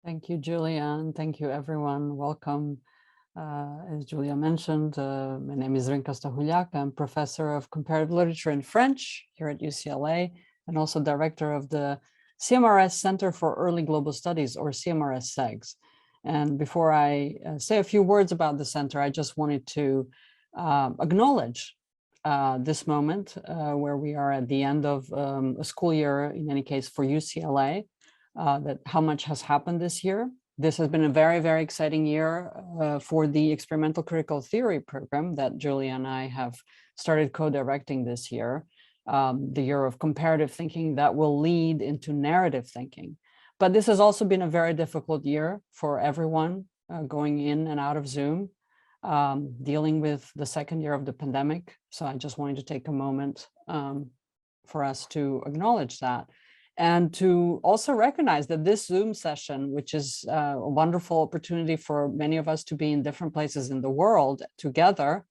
Thank you, Julia, and thank you, everyone. Welcome. As Julia mentioned, my name is ZRINKA STAHULJAK. I'm professor of comparative literature and French here at UCLA, and also director of the CMRS Center for Early Global Studies, or CMRS-CEGS. And before I say a few words about the center, I just wanted to acknowledge this moment where we are at the end of a school year, in any case for UCLA, that how much has happened this year. This has been a very, very exciting year for the experimental critical theory program that Julia and I have started co-directing this year, the year of comparative thinking that will lead into narrative thinking. But this has also been a very difficult year for everyone going in and out of Zoom, dealing with the second year of the pandemic. So I just wanted to take a moment for us to acknowledge that. And to also recognize that this Zoom session, which is a wonderful opportunity for many of us to be in different places in the world together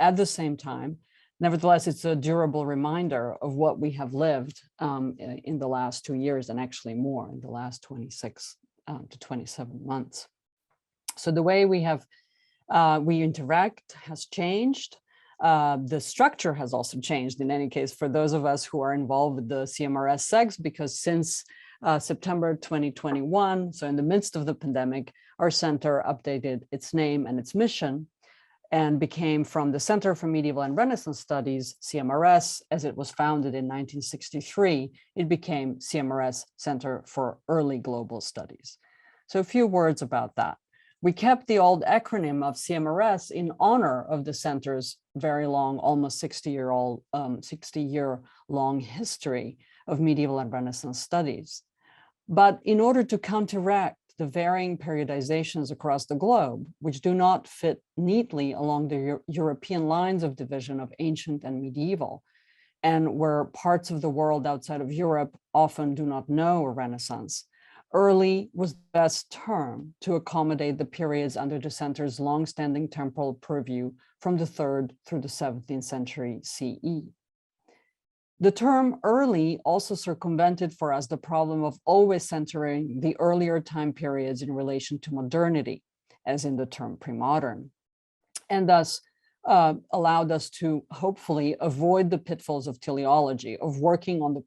at the same time, nevertheless, it's a durable reminder of what we have lived in the last 2 years, and actually more in the last 26 to 27 months. So the way we interact has changed. The structure has also changed, in any case, for those of us who are involved with the CMRS-CEGS, because since September 2021, so in the midst of the pandemic, our center updated its name and its mission and became from the Center for Medieval and Renaissance Studies, CMRS, as it was founded in 1963, it became CMRS Center for Early Global Studies. So a few words about that. We kept the old acronym of CMRS in honor of the center's very long, almost 60-year-long history of medieval and Renaissance studies. But in order to counteract the varying periodizations across the globe, which do not fit neatly along the European lines of division of ancient and medieval, and where parts of the world outside of Europe often do not know a Renaissance, early was the best term to accommodate the periods under the center's long-standing temporal purview from the 3rd through the 17th century CE. The term early also circumvented for us the problem of always centering the earlier time periods in relation to modernity, as in the term pre-modern, and thus allowed us to hopefully avoid the pitfalls of teleology, of working on the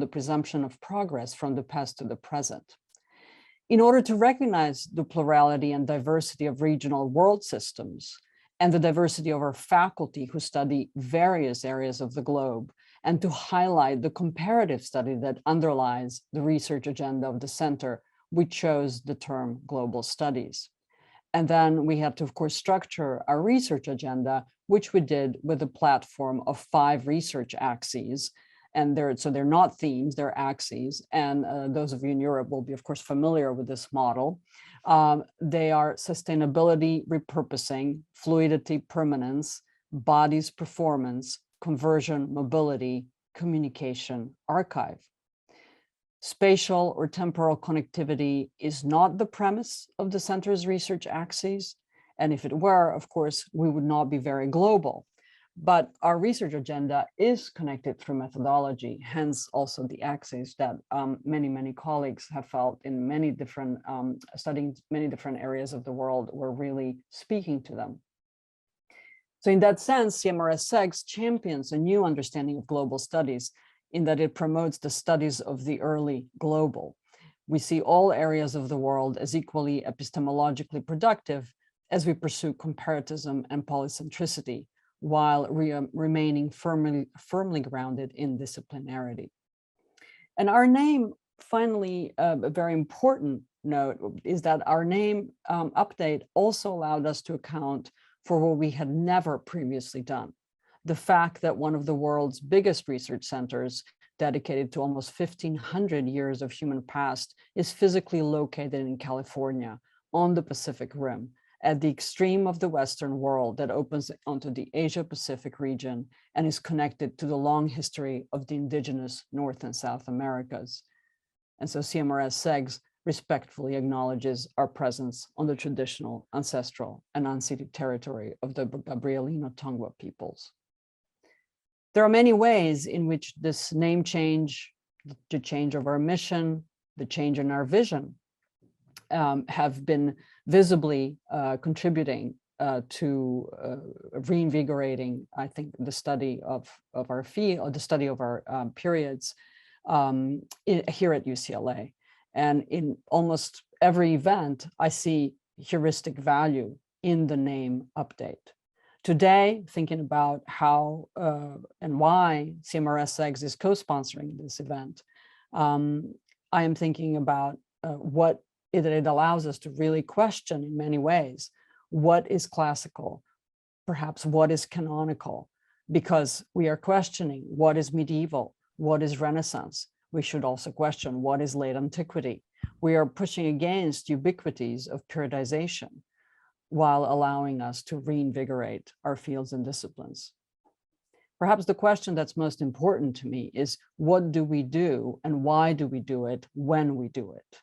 presumption of progress from the past to the present. In order to recognize the plurality and diversity of regional world systems and the diversity of our faculty who study various areas of the globe, and to highlight the comparative study that underlies the research agenda of the center, we chose the term global studies. And then we had to, of course, structure our research agenda, which we did with a platform of 5 research axes. And they're not themes, they're axes. And those of you in Europe will be, of course, familiar with this model. They are sustainability, repurposing, fluidity, permanence, bodies, performance, conversion, mobility, communication, archive. Spatial or temporal connectivity is not the premise of the center's research axes. And if it were, of course, we would not be very global. But our research agenda is connected through methodology, hence also the axes that many colleagues have felt in many different, studying many different areas of the world were really speaking to them. So in that sense, CMRS-CEGS champions a new understanding of global studies in that it promotes the studies of the early global. We see all areas of the world as equally epistemologically productive as we pursue comparatism and polycentricity, while remaining firmly grounded in disciplinarity. And our name, finally, a very important note is that our name update also allowed us to account for what we had never previously done. The fact that one of the world's biggest research centers, dedicated to almost 1,500 years of human past, is physically located in California on the Pacific Rim, at the extreme of the Western world that opens onto the Asia-Pacific region and is connected to the long history of the indigenous North and South Americas. And so CMRS-CEGS respectfully acknowledges our presence on the traditional, ancestral, and unceded territory of the Gabrielino Tongva peoples. There are many ways in which this name change, the change of our mission, the change in our vision, have been visibly contributing to reinvigorating, I think, the study of our field, or the study of our periods here at UCLA. And in almost every event, I see heuristic value in the name update. Today, thinking about how and why CMRS-CEGS is co-sponsoring this event, I am thinking about what it allows us to really question in many ways. What is classical? Perhaps what is canonical? Because we are questioning what is medieval, what is Renaissance. We should also question what is late antiquity. We are pushing against ubiquities of periodization while allowing us to reinvigorate our fields and disciplines. Perhaps the question that's most important to me is, what do we do and why do we do it when we do it?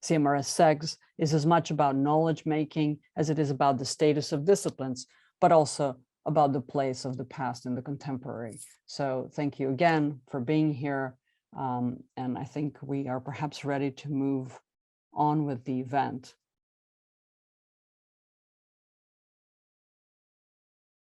CMRS-CEGS is as much about knowledge making as it is about the status of disciplines, but also about the place of the past in the contemporary. So thank you again for being here. And I think we are perhaps ready to move on with the event.